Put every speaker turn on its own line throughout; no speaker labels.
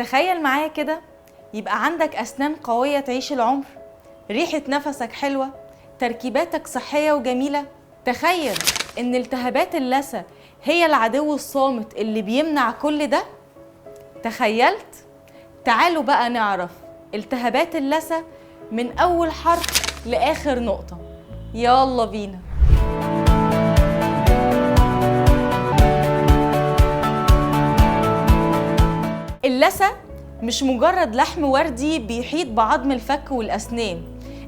تخيل معايا كده، يبقى عندك أسنان قوية تعيش العمر، ريحة نفسك حلوة، تركيباتك صحية وجميلة. تخيل إن التهابات اللثة هي العدو الصامت اللي بيمنع كل ده. تخيلت؟ تعالوا بقى نعرف التهابات اللثة من أول حرف لآخر نقطة. يلا بينا. اللثة مش مجرد لحم وردي بيحيط بعظم الفك والأسنان.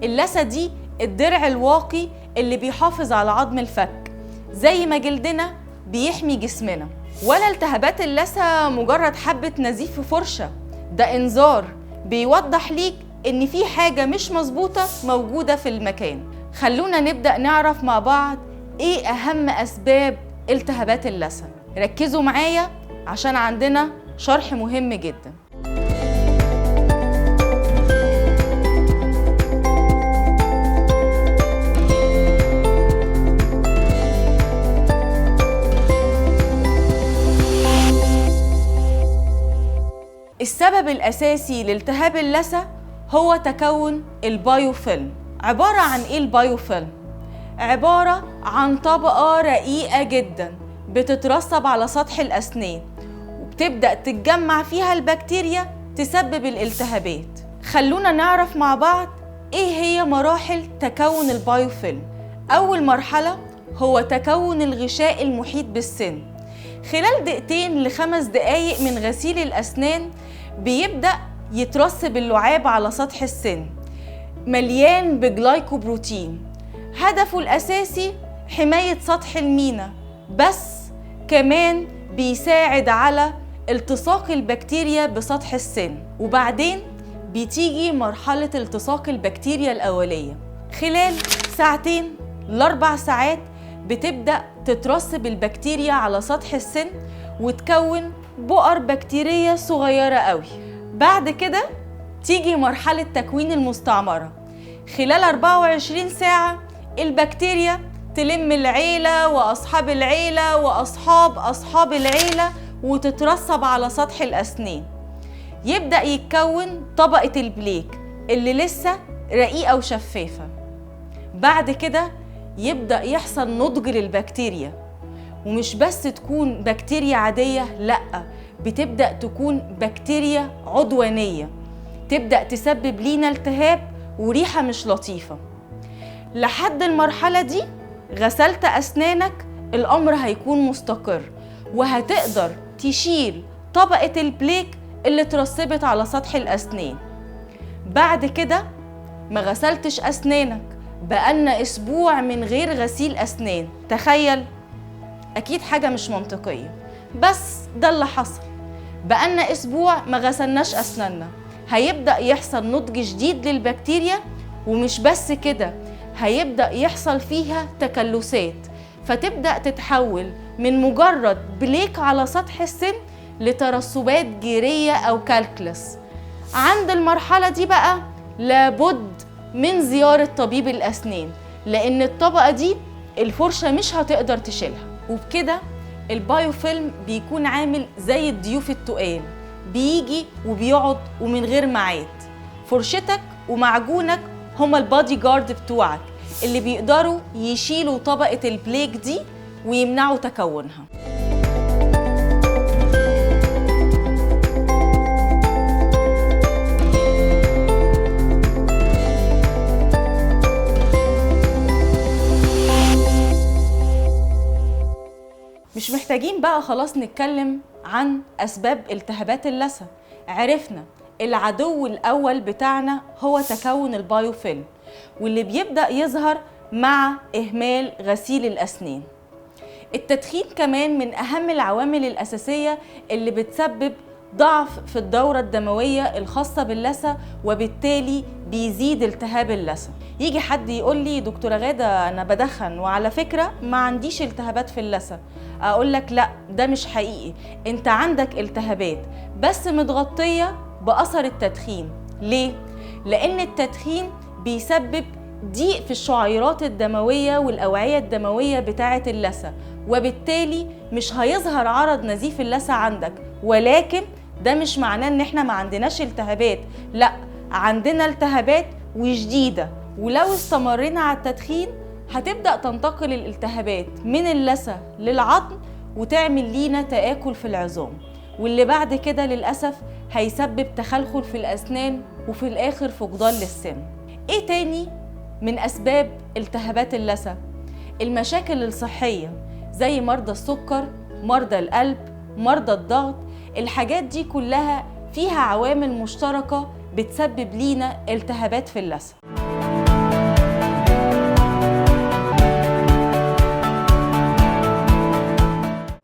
اللثة دي الدرع الواقي اللي بيحافظ على عظم الفك زي ما جلدنا بيحمي جسمنا. ولا التهابات اللثة مجرد حبة نزيف في فرشة، ده إنذار بيوضح ليك إن في حاجة مش مظبوطة موجودة في المكان. خلونا نبدأ نعرف مع بعض إيه أهم أسباب التهابات اللثة. ركزوا معايا عشان عندنا شرح مهم جدا. السبب الأساسي لالتهاب اللثة هو تكون البايوفيلم. عبارة عن إيه البايوفيلم؟ عبارة عن طبقة رقيقة جدا بتترسب على سطح الأسنان وبتبدأ تتجمع فيها البكتيريا تسبب الالتهابات. خلونا نعرف مع بعض إيه هي مراحل تكون البايوفيلم. أول مرحلة هو تكون الغشاء المحيط بالسن. خلال 2 ل5 دقايق من غسيل الأسنان بيبدأ يترسب اللعاب على سطح السن مليان بجلايكوبروتين. هدفه الأساسي حماية سطح المينا، بس كمان بيساعد على التصاق البكتيريا بسطح السن. وبعدين بتيجي مرحلة التصاق البكتيريا الأولية. خلال 2 ل4 ساعات بتبدأ تترسب البكتيريا على سطح السن وتكون بؤر بكتيرية صغيرة قوي. بعد كده تيجي مرحلة تكوين المستعمرة. خلال 24 ساعة البكتيريا تلم العيلة وأصحاب العيلة وأصحاب أصحاب العيلة وتترسب على سطح الأسنان. يبدأ يتكون طبقة البليك اللي لسه رقيقة وشفافة. بعد كده يبدأ يحصل نضج للبكتيريا، ومش بس تكون بكتيريا عادية، لأ، بتبدأ تكون بكتيريا عدوانية تبدأ تسبب لينا التهاب وريحة مش لطيفة. لحد المرحلة دي غسلت أسنانك الأمر هيكون مستقر وهتقدر تشيل طبقة البليك اللي اترسبت على سطح الأسنان. بعد كده ما غسلتش أسنانك، بقالنا أسبوع من غير غسيل أسنان. تخيل، أكيد حاجة مش منطقية، بس ده اللي حصل. بقالنا أسبوع ما غسلناش أسناننا. هيبدأ يحصل نضج جديد للبكتيريا، ومش بس كده، هيبدأ يحصل فيها تكلسات، فتبدأ تتحول من مجرد بليك على سطح السن لترسبات جيرية أو كالكلس. عند المرحلة دي بقى لابد من زيارة طبيب الأسنان، لأن الطبقة دي الفرشة مش هتقدر تشيلها. وبكده البايوفيلم بيكون عامل زي الضيوف التقال، بيجي وبيقعد ومن غير ميعاد. فرشتك ومعجونك هما البادي جارد بتوعك اللي بيقدروا يشيلوا طبقة البليك دي ويمنعوا تكونها. مش محتاجين بقى خلاص نتكلم عن أسباب التهابات اللثة. عرفنا العدو الأول بتاعنا هو تكون البايوفيلم، واللي بيبدأ يظهر مع إهمال غسيل الأسنان. التدخين كمان من أهم العوامل الأساسية اللي بتسبب ضعف في الدورة الدموية الخاصة باللثة، وبالتالي بيزيد التهاب اللثة. يجي حد يقول لي دكتورة غادة أنا بدخن وعلى فكرة ما عنديش التهابات في اللثة. أقول لك لا، ده مش حقيقي، أنت عندك التهابات بس متغطية بأثر التدخين. ليه؟ لأن التدخين بيسبب ضيق في الشعيرات الدموية والأوعية الدموية بتاعة اللثة، وبالتالي مش هيظهر عرض نزيف اللثة عندك، ولكن ده مش معناه ان احنا ما عندناش التهابات، لا، عندنا التهابات وشديدة، ولو استمرينا على التدخين هتبدأ تنتقل الالتهابات من اللثة للعظم وتعمل لينا تآكل في العظام، واللي بعد كده للأسف هيسبب تخلخل في الأسنان وفي الآخر فقدان للسن. إيه تاني من أسباب التهابات اللثة؟ المشاكل الصحية زي مرضى السكر، مرضى القلب، مرضى الضغط. الحاجات دي كلها فيها عوامل مشتركة بتسبب لينا التهابات في اللثة.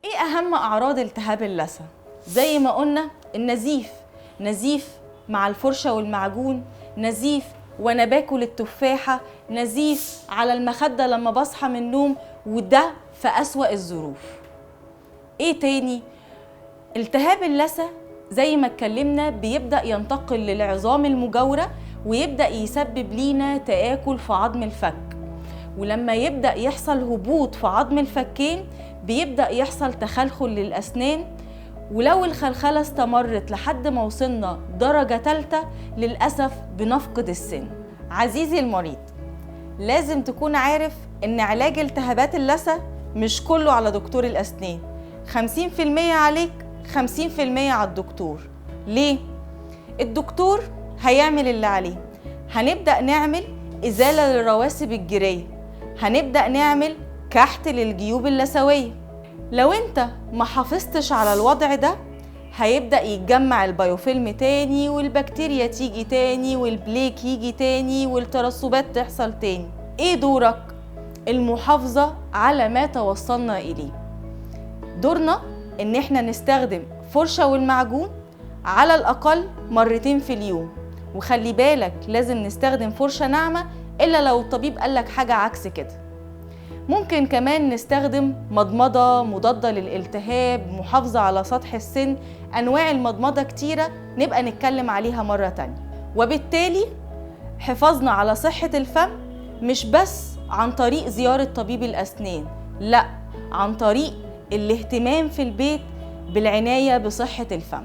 ايه اهم اعراض التهاب اللثة؟ زي ما قلنا النزيف، نزيف مع الفرشة والمعجون، نزيف وانا باكل التفاحة، نزيف على المخدة لما بصحى من النوم، وده في أسوأ الظروف. ايه تاني؟ التهاب اللثة زي ما اتكلمنا بيبدأ ينتقل للعظام المجاورة ويبدأ يسبب لينا تآكل في عظم الفك، ولما يبدأ يحصل هبوط في عظم الفكين بيبدأ يحصل تخلخل للأسنان، ولو الخلخلة استمرت لحد ما وصلنا درجة ثالثة للأسف بنفقد السن. عزيزي المريض، لازم تكون عارف إن علاج التهابات اللثة مش كله على دكتور الأسنان، 50% عليك 50% على الدكتور. ليه؟ الدكتور هيعمل اللي عليه، هنبدأ نعمل إزالة للرواسب الجيرية، هنبدأ نعمل كحت للجيوب اللثوية. لو انت ما حافظتش على الوضع ده هيبدأ يتجمع البيوفيلم تاني، والبكتيريا تيجي تاني، والبليك يجي تاني، والترسبات تحصل تاني. ايه دورك؟ المحافظة على ما توصلنا إليه. دورنا ان احنا نستخدم فرشة والمعجون على الأقل مرتين في اليوم، وخلي بالك لازم نستخدم فرشة ناعمة إلا لو الطبيب قالك حاجة عكس كده. ممكن كمان نستخدم مضمضة مضادة للالتهاب، محافظة على سطح السن، أنواع المضمضة كتيرة نبقى نتكلم عليها مرة تانية. وبالتالي حفاظنا على صحة الفم مش بس عن طريق زيارة طبيب الأسنان، لا، عن طريق الاهتمام في البيت بالعناية بصحة الفم.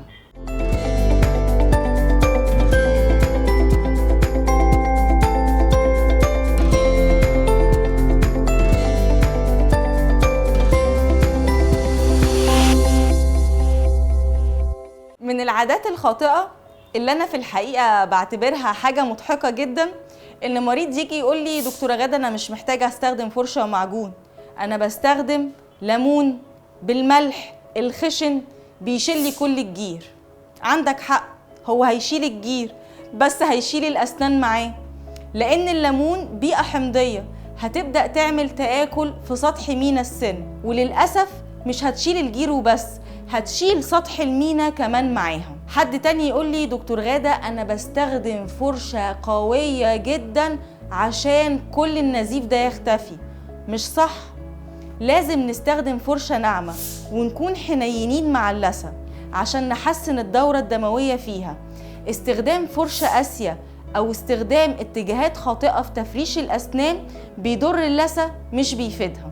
من العادات الخاطئة اللي أنا في الحقيقة بعتبرها حاجة مضحكة جدا، إن مريض يجي يقول لي دكتورة غادة أنا مش محتاجة أستخدم فرشة ومعجون، أنا بستخدم ليمون بالملح الخشن بيشيل لي كل الجير. عندك حق، هو هيشيل الجير بس هيشيل الأسنان معاه، لأن الليمون بيئة حمضية هتبدأ تعمل تآكل في سطح مينا السن، وللأسف مش هتشيل الجير وبس، هتشيل سطح المينا كمان معاها. حد تاني يقول لي دكتور غادة أنا بستخدم فرشة قوية جدا عشان كل النزيف ده يختفي. مش صح، لازم نستخدم فرشة ناعمة ونكون حنينين مع اللثة عشان نحسن الدورة الدموية فيها. استخدام فرشة قاسية أو استخدام اتجاهات خاطئة في تفريش الأسنان بيضر اللثة مش بيفيدها.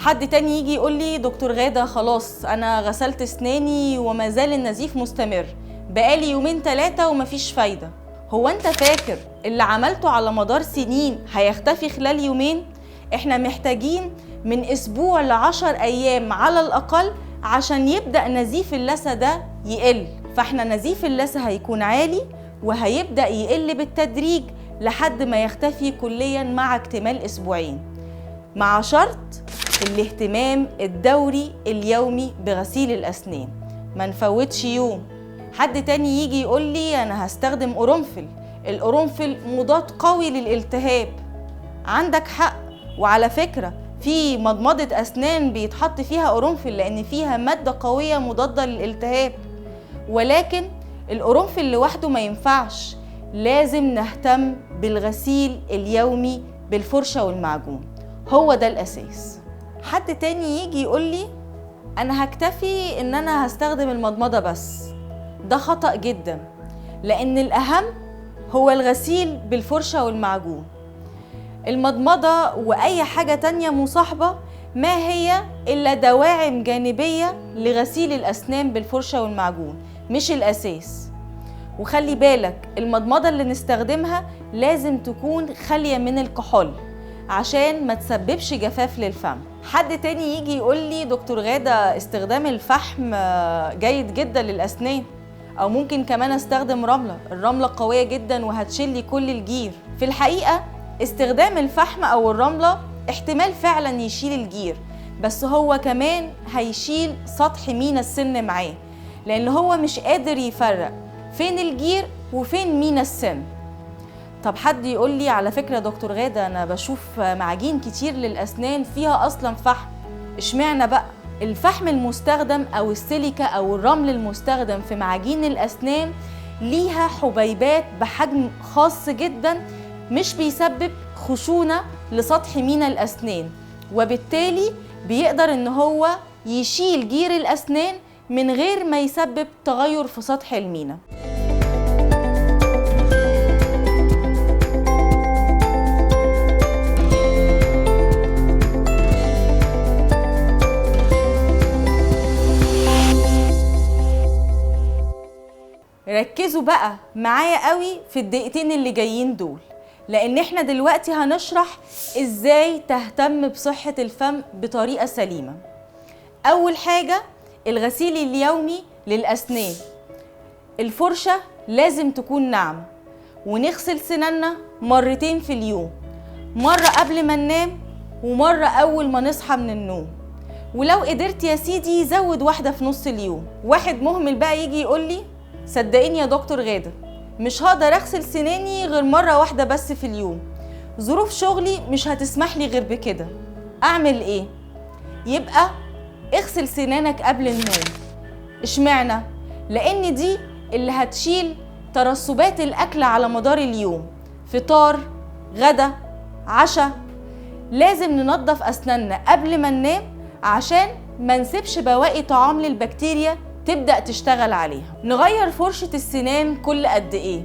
حد تاني يجي يقول لي دكتور غادة خلاص أنا غسلت أسناني وما زال النزيف مستمر، بقالي يومين 3 ومفيش فايدة. هو أنت فاكر اللي عملته على مدار سنين هيختفي خلال يومين؟ إحنا محتاجين من أسبوع ل10 أيام على الأقل عشان يبدأ نزيف اللثة ده يقل. فإحنا نزيف اللثة هيكون عالي وهيبدأ يقل بالتدريج لحد ما يختفي كلياً مع اكتمال أسبوعين، مع شرط الاهتمام الدوري اليومي بغسيل الأسنان، ما نفوتش يوم. حد تاني يجي يقول لي أنا هستخدم قرنفل، القرنفل مضاد قوي للالتهاب. عندك حق، وعلى فكرة في مضمضة أسنان بيتحط فيها قرنفل لأن فيها مادة قوية مضادة للالتهاب، ولكن القرنفل لوحده ما ينفعش، لازم نهتم بالغسيل اليومي بالفرشة والمعجون، هو ده الأساس. حد تاني يجي يقول لي أنا هكتفي إن أنا هستخدم المضمضة بس، ده خطأ جدا، لأن الأهم هو الغسيل بالفرشة والمعجون. المضمضة وأي حاجة تانية مصاحبة ما هي إلا دواعم جانبية لغسيل الأسنان بالفرشة والمعجون، مش الأساس. وخلي بالك المضمضة اللي نستخدمها لازم تكون خالية من الكحول عشان ما تسببش جفاف للفم. حد تاني يجي يقول لي دكتور غادة استخدام الفحم جيد جدا للأسنان، أو ممكن كمان استخدم رملة، الرملة قوية جدا وهتشيل لي كل الجير. في الحقيقة استخدام الفحم أو الرملة احتمال فعلا يشيل الجير، بس هو كمان هيشيل سطح مينا السن معاه، لأن هو مش قادر يفرق فين الجير وفين مينا السن. طب حد يقول لي على فكرة دكتور غادة أنا بشوف معاجين كتير للأسنان فيها أصلا فحم، اشمعنى بقى؟ الفحم المستخدم أو السيليكا أو الرمل المستخدم في معاجين الأسنان ليها حبيبات بحجم خاص جدا مش بيسبب خشونة لسطح مينا الأسنان، وبالتالي بيقدر إن هو يشيل جير الأسنان من غير ما يسبب تغير في سطح المينا. ركزوا بقى معايا قوي في الدقيقتين اللي جايين دول، لان احنا دلوقتي هنشرح ازاي تهتم بصحة الفم بطريقة سليمة. اول حاجة الغسيل اليومي للأسنان. الفرشة لازم تكون ناعمة، ونغسل سناننا مرتين في اليوم، مرة قبل ما ننام ومرة أول ما نصحى من النوم، ولو قدرت يا سيدي زود واحدة في نص اليوم. واحد مهمل بقى يجي يقول لي صدقيني يا دكتور غادة مش هقدر أغسل سناني غير مرة واحدة بس في اليوم، ظروف شغلي مش هتسمح لي غير بكده، أعمل إيه؟ يبقى اغسل سنانك قبل النوم. اشمعنى؟ لأن دي اللي هتشيل ترسبات الأكل على مدار اليوم، فطار، غدا، عشاء. لازم ننظف أسناننا قبل ما ننام عشان ما نسيبش بواقي طعام للبكتيريا تبدأ تشتغل عليها. نغير فرشة السنان كل قد إيه؟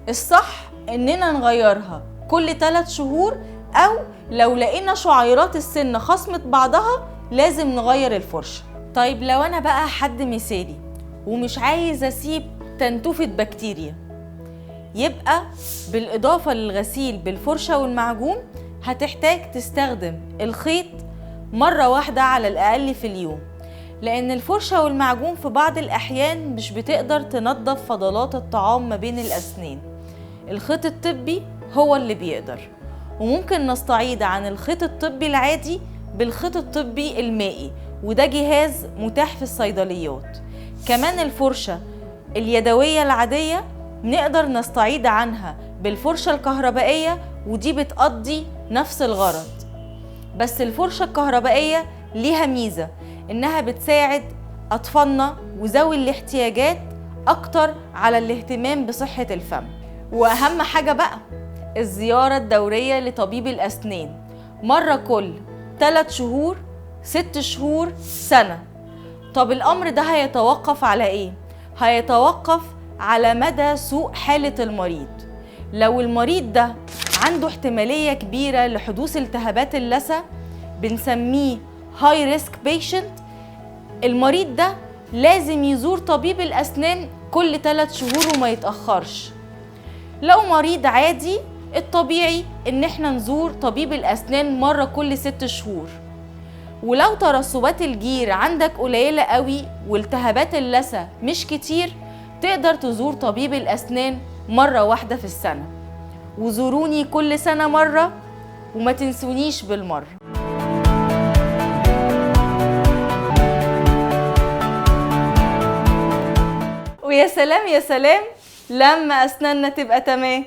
الصح إننا نغيرها كل 3 شهور، أو لو لقينا شعيرات السن خصمت بعضها لازم نغير الفرشة. طيب لو أنا بقى حد مثالي ومش عايز أسيب تنتوفة بكتيريا، يبقى بالإضافة للغسيل بالفرشة والمعجون هتحتاج تستخدم الخيط مرة واحدة على الأقل في اليوم، لأن الفرشة والمعجون في بعض الأحيان مش بتقدر تنظف فضلات الطعام ما بين الأسنان. الخيط الطبي هو اللي بيقدر، وممكن نستعيض عن الخيط الطبي العادي بالخيط الطبي المائي، وده جهاز متاح في الصيدليات. كمان الفرشة اليدوية العادية نقدر نستعيض عنها بالفرشة الكهربائية، ودي بتقضي نفس الغرض. بس الفرشة الكهربائية ليها ميزة إنها بتساعد أطفالنا وذوي الاحتياجات أكتر على الاهتمام بصحة الفم. وأهم حاجة بقى الزيارة الدورية لطبيب الأسنان مرة كل 3 شهور، 6 شهور، سنة. طب الأمر ده هيتوقف على إيه؟ هيتوقف على مدى سوء حالة المريض. لو المريض ده عنده احتمالية كبيرة لحدوث التهابات اللثة بنسميه high risk patient، المريض ده لازم يزور طبيب الأسنان كل 3 شهور وما يتأخرش. لو مريض عادي الطبيعي إن احنا نزور طبيب الأسنان مرة كل 6 شهور. ولو ترسبات الجير عندك قليلة قوي والتهابات اللثة مش كتير، تقدر تزور طبيب الأسنان مرة واحدة في السنة. وزوروني كل سنة مرة وما تنسونيش بالمرة. ويا سلام يا سلام لما أسناننا تبقى تمام.